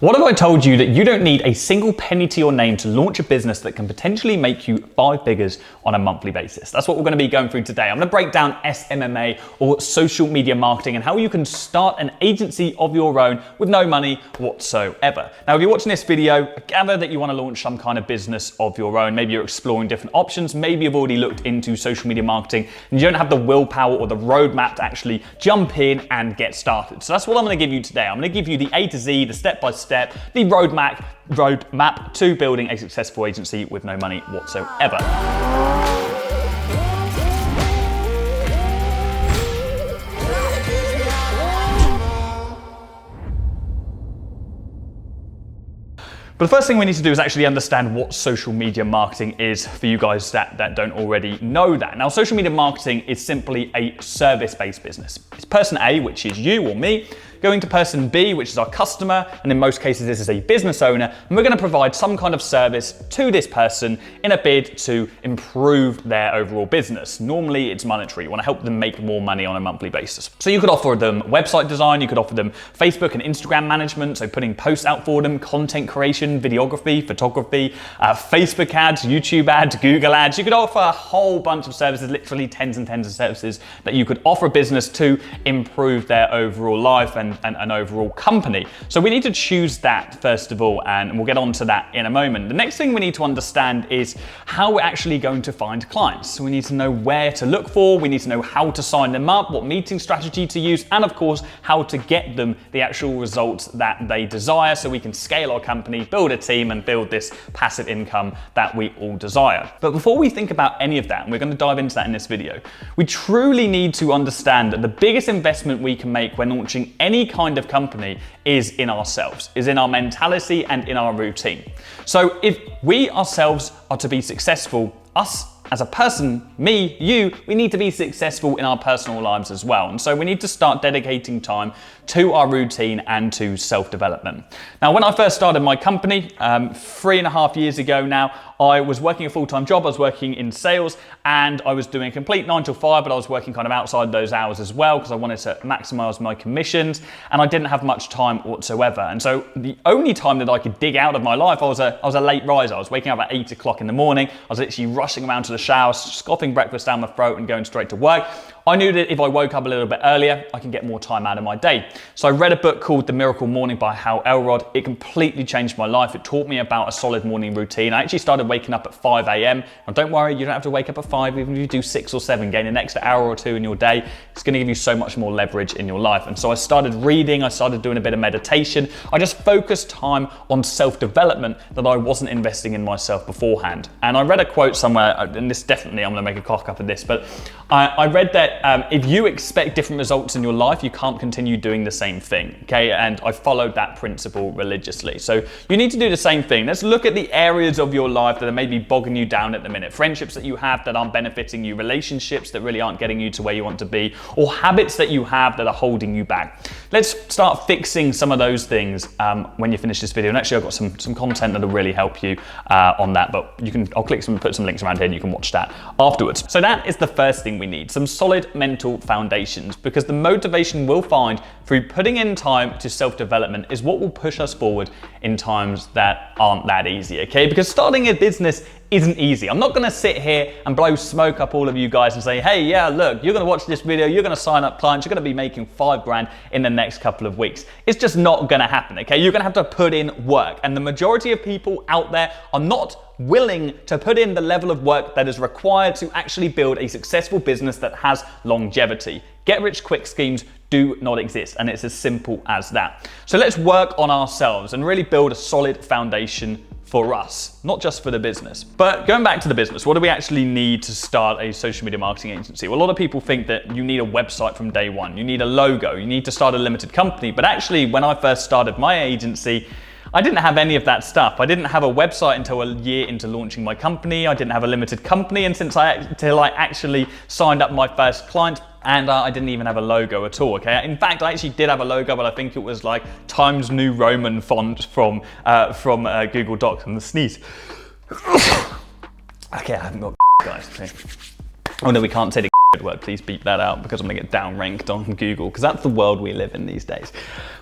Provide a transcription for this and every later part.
What if I told you that you don't need a single penny to your name to launch a business that can potentially make you 5 figures on a monthly basis? That's what we're going to be going through today. I'm going to break down SMMA, or social media marketing, and how you can start an agency of your own with no money whatsoever. Now, if you're watching this video, I gather that you want to launch some kind of business of your own. Maybe you're exploring different options. Maybe you've already looked into social media marketing and you don't have the willpower or the roadmap to actually jump in and get started. So that's what I'm going to give you today. I'm going to give you the A to Z, the step-by-step, the roadmap to building a successful agency with no money whatsoever. But the first thing we need to do is actually understand what social media marketing is for you guys that don't already know that. Now, social media marketing is simply a service-based business. It's person A, which is you or me, going to person B, which is our customer, and in most cases this is a business owner, and we're going to provide some kind of service to this person in a bid to improve their overall business. Normally it's monetary. You want to help them make more money on a monthly basis. So you could offer them website design, you could offer them Facebook and Instagram management, so putting posts out for them, content creation, videography, photography, Facebook ads, YouTube ads, Google ads. You could offer a whole bunch of services, literally tens and tens of services that you could offer a business to improve their overall life and an overall company. So we need to choose that first of all, and we'll get on to that in a moment. The next thing we need to understand is how we're actually going to find clients. So we need to know where to look for, we need to know how to sign them up, what meeting strategy to use, and of course, how to get them the actual results that they desire so we can scale our company, build a team, and build this passive income that we all desire. But before we think about any of that, and we're going to dive into that in this video, we truly need to understand that the biggest investment we can make when launching any kind of company is in ourselves, is in our mentality and in our routine. So if we ourselves are to be successful, us as a person, me, you, we need to be successful in our personal lives as well. And so we need to start dedicating time to our routine and to self-development. Now, when I first started my company 3.5 years ago now, I was working a full-time job. I was working in sales and I was doing a complete 9 to 5, but I was working kind of outside those hours as well because I wanted to maximize my commissions, and I didn't have much time whatsoever. And so the only time that I could dig out of my life, I was a late riser. I was waking up at 8 o'clock in the morning. I was literally rushing around to the shower, scoffing breakfast down my throat and going straight to work. I knew that if I woke up a little bit earlier, I can get more time out of my day. So I read a book called The Miracle Morning by Hal Elrod. It completely changed my life. It taught me about a solid morning routine. I actually started waking up at 5 a.m. And don't worry, you don't have to wake up at 5, even if you do 6 or 7, gain an extra hour or 2 in your day. It's going to give you so much more leverage in your life. And so I started reading, I started doing a bit of meditation. I just focused time on self-development that I wasn't investing in myself beforehand. And I read a quote somewhere, and this definitely, I'm going to make a cock up of this, but I read that if you expect different results in your life, you can't continue doing the same thing, okay? And I followed that principle religiously. So you need to do the same thing. Let's look at the areas of your life that are maybe bogging you down at the minute. Friendships that you have that aren't benefiting you, relationships that really aren't getting you to where you want to be, or habits that you have that are holding you back. Let's start fixing some of those things when you finish this video. And actually I've got some content that'll really help you on that, but I'll put some links around here and you can watch that afterwards. So that is the first thing we need, some solid mental foundations, because the motivation we'll find through putting in time to self-development is what will push us forward in times that aren't that easy, okay? Because starting a business isn't easy. I'm not gonna sit here and blow smoke up all of you guys and say, hey, yeah, look, you're gonna watch this video, you're gonna sign up clients, you're gonna be making 5 grand in the next couple of weeks. It's just not gonna happen, okay? You're gonna have to put in work, and the majority of people out there are not willing to put in the level of work that is required to actually build a successful business that has longevity. Get rich quick schemes do not exist, and it's as simple as that. So let's work on ourselves and really build a solid foundation for us, not just for the business. But going back to the business, what do we actually need to start a social media marketing agency? Well, a lot of people think that you need a website from day one, you need a logo, you need to start a limited company. But actually, when I first started my agency, I didn't have any of that stuff. I didn't have a website until a year into launching my company. I didn't have a limited company until I actually signed up my first client, and I didn't even have a logo at all, okay? In fact, I actually did have a logo, but I think it was like Times New Roman font from Google Docs. And the sneeze. Okay, I haven't got guys. Oh no, we can't say the word, please beep that out because I'm gonna get downranked on Google because that's the world we live in these days.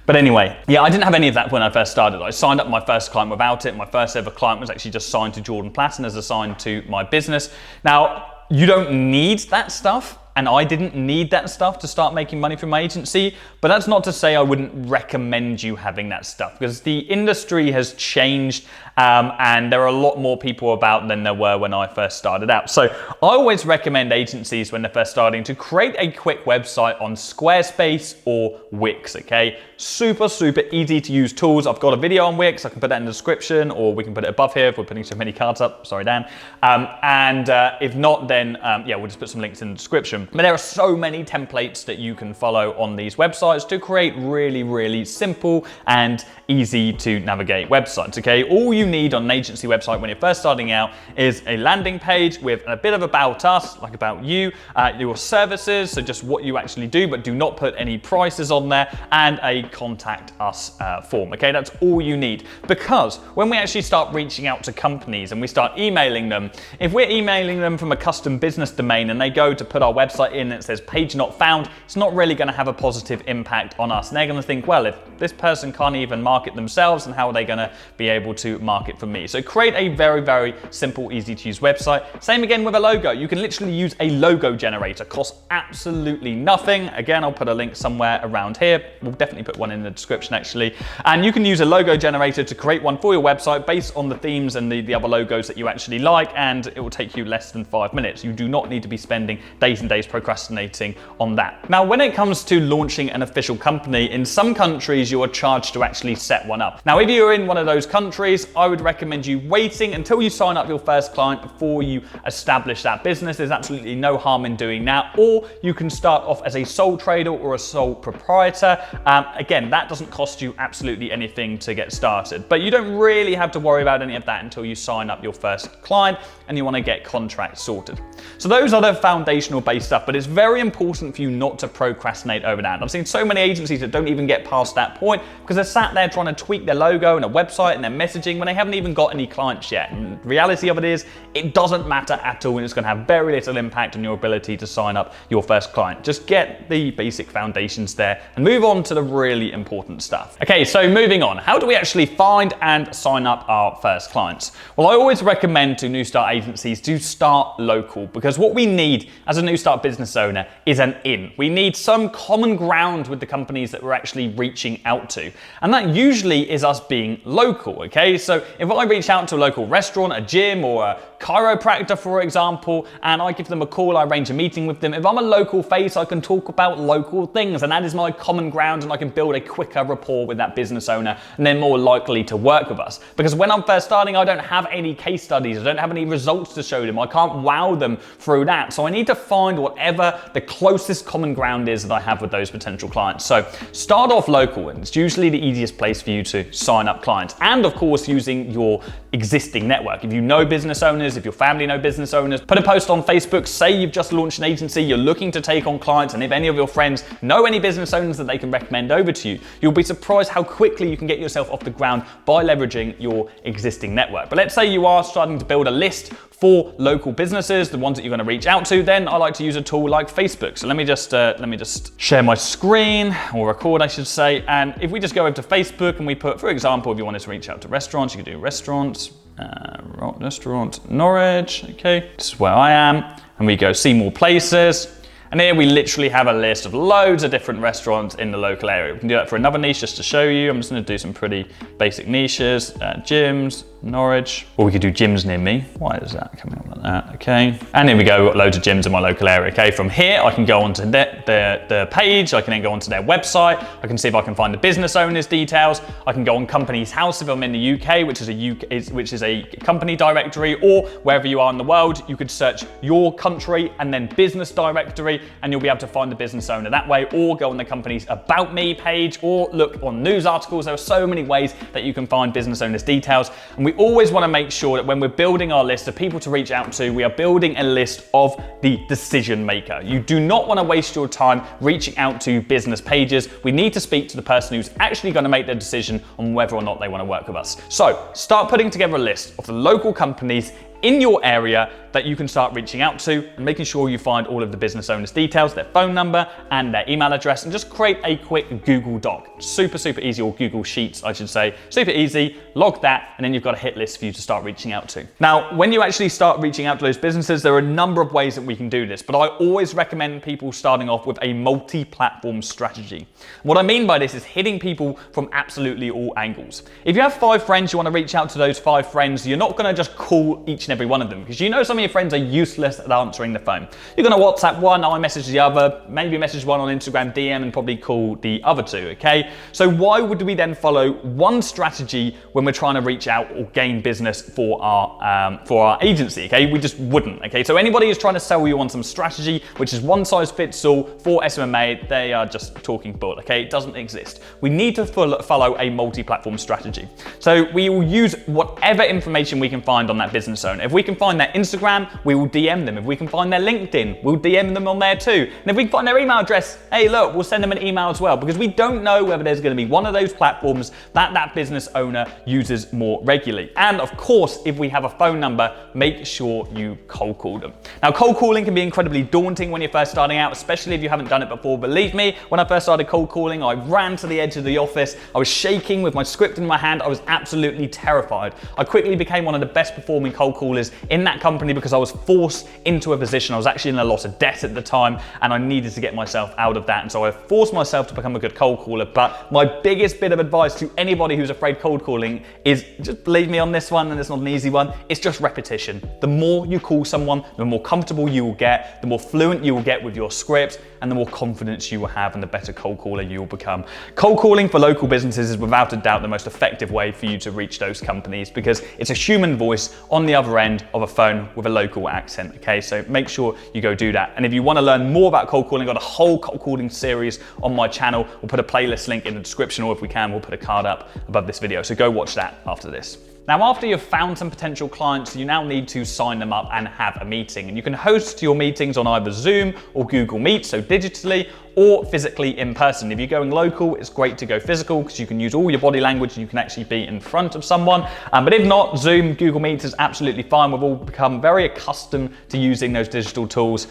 But anyway, yeah, I didn't have any of that when I first started. I signed up my first client without it. My first ever client was actually just signed to Jordan Platten as assigned to my business. Now, you don't need that stuff. And I didn't need that stuff to start making money from my agency, but that's not to say I wouldn't recommend you having that stuff because the industry has changed and there are a lot more people about than there were when I first started out. So I always recommend agencies when they're first starting to create a quick website on Squarespace or Wix, okay? Super, super easy to use tools. I've got a video on Wix. I can put that in the description or we can put it above here if we're putting so many cards up. Sorry, Dan. If not, then yeah, we'll just put some links in the description. But there are so many templates that you can follow on these websites to create really, really simple and easy to navigate websites, okay? All you need on an agency website when you're first starting out is a landing page with a bit of about us, like about you, your services, so just what you actually do, but do not put any prices on there, and a contact us form, okay? That's all you need. Because when we actually start reaching out to companies and we start emailing them, if we're emailing them from a custom business domain and they go to put our website in and it says page not found, it's not really going to have a positive impact on us. And they're going to think, well, if this person can't even market themselves, then how are they going to be able to market for me? So create a very, very simple, easy to use website. Same again with a logo. You can literally use a logo generator. Costs absolutely nothing. Again, I'll put a link somewhere around here. We'll definitely put one in the description actually. And you can use a logo generator to create one for your website based on the themes and the other logos that you actually like, and it will take you less than 5 minutes. You do not need to be spending days and days procrastinating on that. Now, when it comes to launching an official company, in some countries you are charged to actually set one up. Now, if you're in one of those countries, I would recommend you waiting until you sign up your first client before you establish that business. There's absolutely no harm in doing that. Or you can start off as a sole trader or a sole proprietor. Again, that doesn't cost you absolutely anything to get started, but you don't really have to worry about any of that until you sign up your first client and you want to get contracts sorted. So those are the foundational based stuff, but it's very important for you not to procrastinate over that. I've seen so many agencies that don't even get past that point because they're sat there trying to tweak their logo and a website and their messaging when they haven't even got any clients yet. And the reality of it is, it doesn't matter at all and it's going to have very little impact on your ability to sign up your first client. Just get the basic foundations there and move on to the really important stuff. Okay, so moving on. How do we actually find and sign up our first clients? Well, I always recommend to new start agencies to start local because what we need as a new start business owner is an in. We need some common ground with the companies that we're actually reaching out to. And that usually is us being local, okay? So if I reach out to a local restaurant, a gym, or a chiropractor, for example, and I give them a call, I arrange a meeting with them, if I'm a local face, I can talk about local things, and that is my common ground, and I can build a quicker rapport with that business owner, and they're more likely to work with us. Because when I'm first starting, I don't have any case studies, I don't have any results to show them, I can't wow them through that. So I need to find whatever the closest common ground is that I have with those potential clients. So start off local, and it's usually the easiest place for you to sign up clients. And of course, using your existing network. If you know business owners, if your family know business owners, put a post on Facebook, say you've just launched an agency, you're looking to take on clients, and if any of your friends know any business owners that they can recommend over to you, you'll be surprised how quickly you can get yourself off the ground by leveraging your existing network. But let's say you are starting to build a list for local businesses, the ones that you're going to reach out to, then I like to use a tool like Facebook. So let me just share my screen, or record I should say, and if we just go over to Facebook and we put, for example, if you wanted to reach out to restaurants, you could do restaurant Norwich, okay, this is where I am, and we go see more places. And here we literally have a list of loads of different restaurants in the local area. We can do that for another niche just to show you. I'm just going to do some pretty basic niches, gyms, Norwich, or we could do gyms near me. Why is that coming up like that? Okay. And here we go, we've got loads of gyms in my local area. Okay. From here, I can go onto the page. I can then go onto their website. I can see if I can find the business owner's details. I can go on Company's House if I'm in the UK, which is a company directory, or wherever you are in the world, you could search your country and then business directory, and you'll be able to find the business owner that way, or go on the company's About Me page, or look on news articles. There are so many ways that you can find business owners' details. And we always want to make sure that when we're building our list of people to reach out to, we are building a list of the decision maker. You do not want to waste your time reaching out to business pages. We need to speak to the person who's actually going to make the decision on whether or not they want to work with us. So start putting together a list of the local companies in your area that you can start reaching out to, and making sure you find all of the business owners' details, their phone number and their email address, and just create a quick Google Doc. Super easy, or Google Sheets, I should say. Super easy, log that, and then you've got a hit list for you to start reaching out to. Now, when you actually start reaching out to those businesses, there are a number of ways that we can do this, but I always recommend people starting off with a multi-platform strategy. What I mean by this is hitting people from absolutely all angles. If you have 5 friends, you want to reach out to those 5 friends, you're not going to just call each and every one of them, because you know some of your friends are useless at answering the phone. You're going to WhatsApp one, iMessage the other, maybe message one on Instagram DM, and probably call the other 2, okay? So why would we then follow one strategy when we're trying to reach out or gain business for our agency, okay? We just wouldn't, okay? So anybody who's trying to sell you on some strategy, which is one size fits all for SMMA, they are just talking bull, okay? It doesn't exist. We need to follow a multi-platform strategy. So we will use whatever information we can find on that business owner. If we can find their Instagram, we will DM them. If we can find their LinkedIn, we'll DM them on there too. And if we can find their email address, hey look, we'll send them an email as well, because we don't know whether there's going to be one of those platforms that business owner uses more regularly. And of course, if we have a phone number, make sure you cold call them. Now, cold calling can be incredibly daunting when you're first starting out, especially if you haven't done it before. Believe me, when I first started cold calling, I ran to the edge of the office. I was shaking with my script in my hand. I was absolutely terrified. I quickly became one of the best performing cold callers in that company because I was forced into a position. I was actually in a lot of debt at the time, and I needed to get myself out of that. And so I forced myself to become a good cold caller. But my biggest bit of advice to anybody who's afraid cold calling is, just believe me on this one, and it's not an easy one, it's just repetition. The more you call someone, the more comfortable you will get, the more fluent you will get with your script, and the more confidence you will have, and the better cold caller you will become. Cold calling for local businesses is without a doubt the most effective way for you to reach those companies, because it's a human voice on the other end of a phone with a local accent, okay? So make sure you go do that. And if you want to learn more about cold calling, I've got a whole cold calling series on my channel. We'll put a playlist link in the description, or if we can, we'll put a card up above this video. So go watch that after this. Now, after you've found some potential clients, you now need to sign them up and have a meeting. And you can host your meetings on either Zoom or Google Meet, so digitally, or physically in person. If you're going local, it's great to go physical because you can use all your body language and you can actually be in front of someone. But if not, Zoom, Google Meet is absolutely fine. We've all become very accustomed to using those digital tools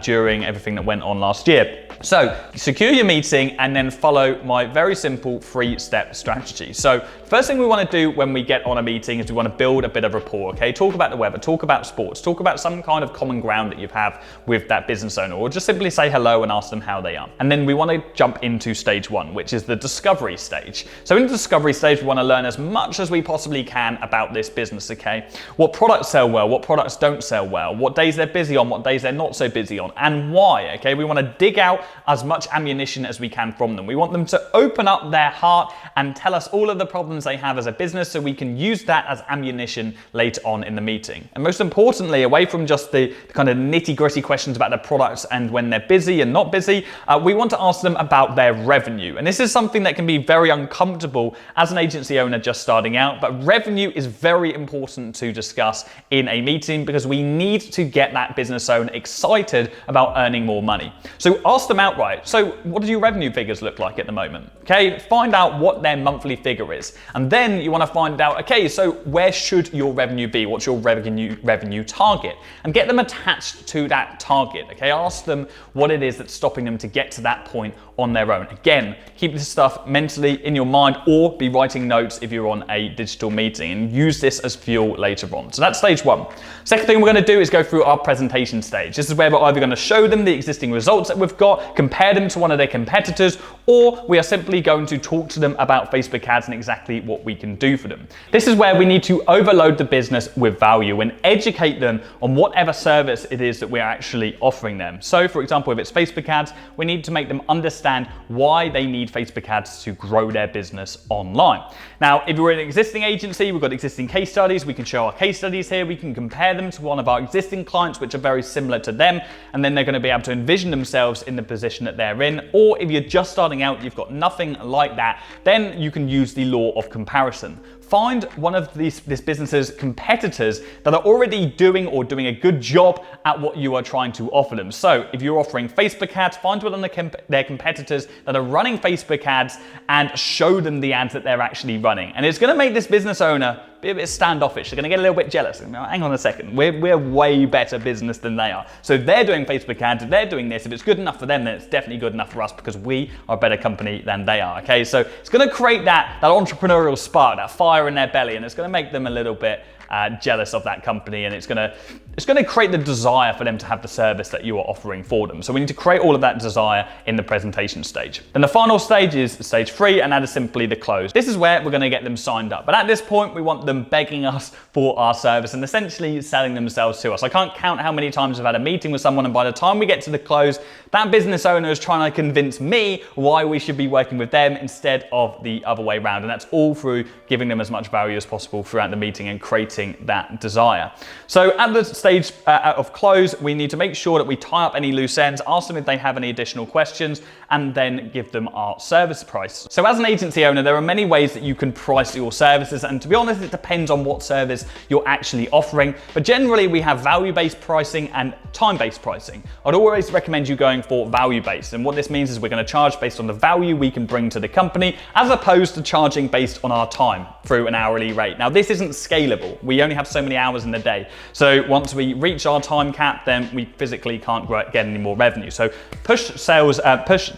during everything that went on last year. So secure your meeting and then follow my very simple 3-step strategy. So first thing we want to do when we get on a meeting is we want to build a bit of rapport, okay? Talk about the weather, talk about sports, talk about some kind of common ground that you have with that business owner, or just simply say hello and ask them how they are. And then we want to jump into stage 1, which is the discovery stage. So in the discovery stage, we want to learn as much as we possibly can about this business, okay? What products sell well, what products don't sell well, what days they're busy on, what days they're not so busy on, and why, okay? We want to dig out as much ammunition as we can from them. We want them to open up their heart and tell us all of the problems they have as a business, so we can use that as ammunition later on in the meeting. And most importantly, away from just the kind of nitty-gritty questions about their products and when they're busy and not busy, we want to ask them about their revenue. And this is something that can be very uncomfortable as an agency owner just starting out, but revenue is very important to discuss in a meeting because we need to get that business owner excited about earning more money. So ask them outright, so what do your revenue figures look like at the moment? Okay, find out what their monthly figure is. And then you want to find out, okay, so where should your revenue be? What's your revenue target? And get them attached to that target, okay? Ask them what it is that's stopping them to get to that point on their own. Again, keep this stuff mentally in your mind, or be writing notes if you're on a digital meeting, and use this as fuel later on. So that's stage 1. Second thing we're going to do is go through our presentation stage. This is where we're either going to show them the existing results that we've got, compare them to one of their competitors, or we are simply going to talk to them about Facebook ads and exactly what we can do for them. This is where we need to overload the business with value and educate them on whatever service it is that we're actually offering them. So for example, if it's Facebook ads, we need to make them understand why they need Facebook ads to grow their business online. Now, if we're an existing agency, we've got existing case studies, we can show our case studies here, we can compare them to one of our existing clients which are very similar to them, and then they're going to be able to envision themselves in the position that they're in. Or if you're just starting out, you've got nothing like that, then you can use the law of comparison. Find one of this business's competitors that are already doing a good job at what you are trying to offer them. So if you're offering Facebook ads, find one of their competitors that are running Facebook ads and show them the ads that they're actually running. And it's going to make this business owner be a bit standoffish. They're going to get a little bit jealous. Hang on a second, we're way better business than they are. So they're doing Facebook ads, they're doing this. If it's good enough for them, then it's definitely good enough for us because we are a better company than they are. Okay, so it's going to create that entrepreneurial spark, that fire in their belly, and it's going to make them a little bit jealous of that company, and it's going to create the desire for them to have the service that you are offering for them. So we need to create all of that desire in the presentation stage. Then the final stage is stage 3, and that is simply the close. This is where we're going to get them signed up. But at this point, we want them begging us for our service and essentially selling themselves to us. I can't count how many times I've had a meeting with someone, and by the time we get to the close, that business owner is trying to convince me why we should be working with them instead of the other way around. And that's all through giving them as much value as possible throughout the meeting and creating that desire. So at the stage of close, we need to make sure that we tie up any loose ends, ask them if they have any additional questions, and then give them our service price. So as an agency owner, there are many ways that you can price your services, and to be honest, it depends on what service you're actually offering. But generally, we have value-based pricing and time-based pricing. I'd always recommend you going for value-based, and what this means is we're going to charge based on the value we can bring to the company, as opposed to charging based on our time through an hourly rate. Now, this isn't scalable. We only have so many hours in the day. So once we reach our time cap, then we physically can't get any more revenue. So push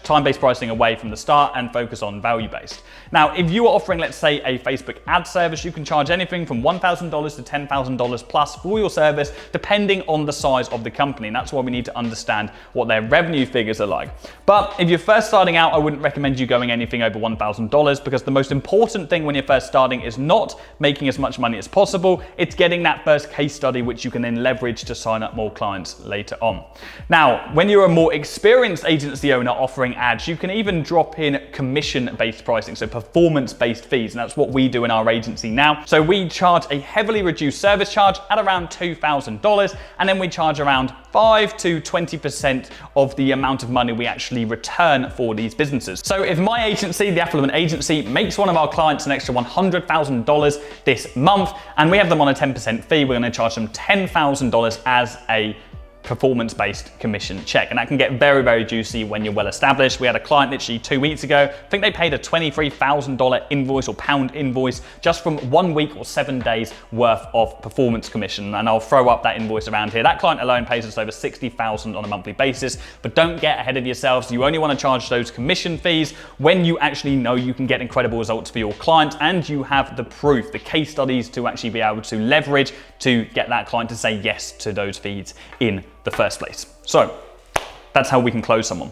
time-based pricing away from the start and focus on value-based. Now, if you are offering, let's say, a Facebook ad service, you can charge anything from $1,000 to $10,000 plus for your service, depending on the size of the company. And that's why we need to understand what their revenue figures are like. But if you're first starting out, I wouldn't recommend you going anything over $1,000, because the most important thing when you're first starting is not making as much money as possible. It's getting that first case study, which you can then leverage to sign up more clients later on. Now, when you're a more experienced agency owner offering ads, you can even drop in commission-based pricing, so performance-based fees, and that's what we do in our agency now. So we charge a heavily reduced service charge at around $2,000, and then we charge around 5 to 20% of the amount of money we actually return for these businesses. So if my agency, the Affluent Agency, makes one of our clients an extra $100,000 this month, and we have them on a 10% fee, we're going to charge them $10,000 as a performance-based commission check. And that can get very, very juicy when you're well established. We had a client literally 2 weeks ago. I think they paid a $23,000 invoice or pound invoice just from 1 week or 7 days worth of performance commission. And I'll throw up that invoice around here. That client alone pays us over $60,000 on a monthly basis. But don't get ahead of yourselves. You only want to charge those commission fees when you actually know you can get incredible results for your client and you have the proof, the case studies to actually be able to leverage to get that client to say yes to those fees in the first place. So that's how we can close someone.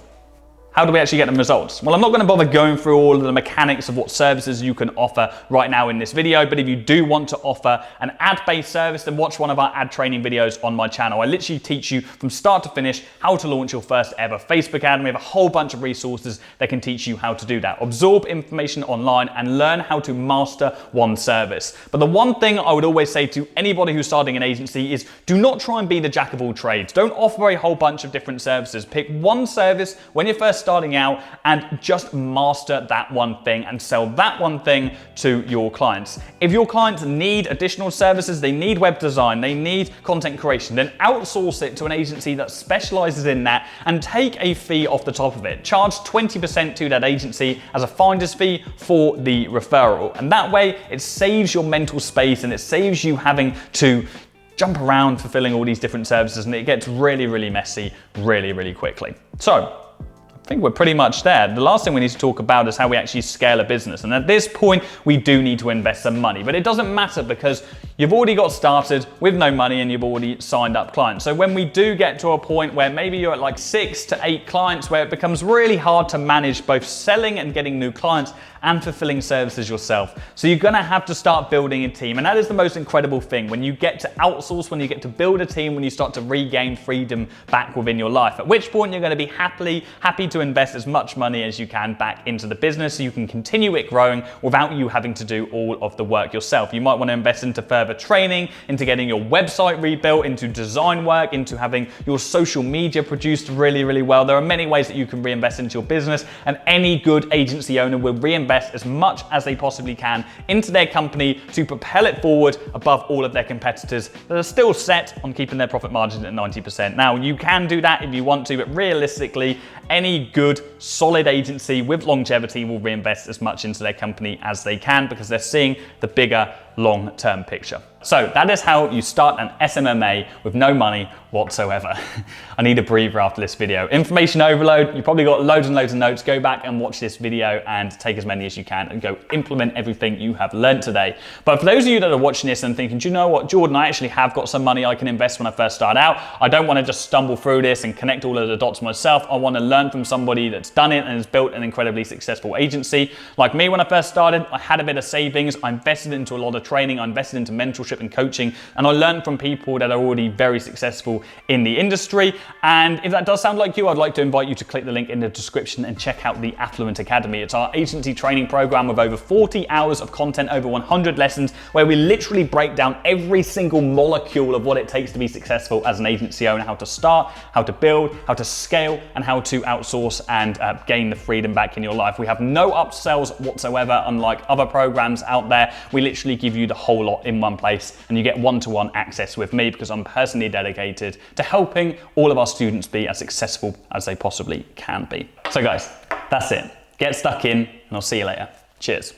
How do we actually get them results? Well, I'm not going to bother going through all of the mechanics of what services you can offer right now in this video, but if you do want to offer an ad-based service, then watch one of our ad training videos on my channel. I literally teach you from start to finish how to launch your first ever Facebook ad, and we have a whole bunch of resources that can teach you how to do that. Absorb information online and learn how to master one service. But the one thing I would always say to anybody who's starting an agency is do not try and be the jack of all trades. Don't offer a whole bunch of different services. Pick one service when you're first starting out and just master that one thing and sell that one thing to your clients. If your clients need additional services, they need web design, they need content creation, then outsource it to an agency that specializes in that and take a fee off the top of it. Charge 20% to that agency as a finder's fee for the referral. And that way it saves your mental space and it saves you having to jump around fulfilling all these different services, and it gets really, really messy really, really quickly. So I think we're pretty much there. The last thing we need to talk about is how we actually scale a business. And at this point, we do need to invest some money, but it doesn't matter because you've already got started with no money and you've already signed up clients. So when we do get to a point where maybe you're at like 6 to 8 clients, where it becomes really hard to manage both selling and getting new clients and fulfilling services yourself. So you're gonna have to start building a team. And that is the most incredible thing. When you get to outsource, when you get to build a team, when you start to regain freedom back within your life, at which point you're gonna be happy to invest as much money as you can back into the business so you can continue it growing without you having to do all of the work yourself. You might wanna invest into further training, into getting your website rebuilt, into design work, into having your social media produced really, really well. There are many ways that you can reinvest into your business, and any good agency owner will reinvest as much as they possibly can into their company to propel it forward above all of their competitors that are still set on keeping their profit margin at 90%. Now, you can do that if you want to, but realistically, any good, solid agency with longevity will reinvest as much into their company as they can because they're seeing the bigger long-term picture. So that is how you start an SMMA with no money whatsoever. I need a breather after this video. Information overload, you probably got loads and loads of notes. Go back and watch this video and take as many as you can and go implement everything you have learned today. But for those of you that are watching this and thinking, do you know what, Jordan, I actually have got some money I can invest when I first start out. I don't want to just stumble through this and connect all of the dots myself. I want to learn from somebody that's done it and has built an incredibly successful agency. Like me, when I first started, I had a bit of savings. I invested into a lot of training. I invested into mentorship and coaching, and I learned from people that are already very successful in the industry. And if that does sound like you, I'd like to invite you to click the link in the description and check out the Affluent Academy. It's our agency training program with over 40 hours of content, over 100 lessons, where we literally break down every single molecule of what it takes to be successful as an agency owner, how to start, how to build, how to scale, and how to outsource and gain the freedom back in your life. We have no upsells whatsoever, unlike other programs out there. We literally give you the whole lot in one place, and you get one-to-one access with me because I'm personally dedicated to helping all of our students be as successful as they possibly can be. So guys, that's it. Get stuck in, and I'll see you later. Cheers.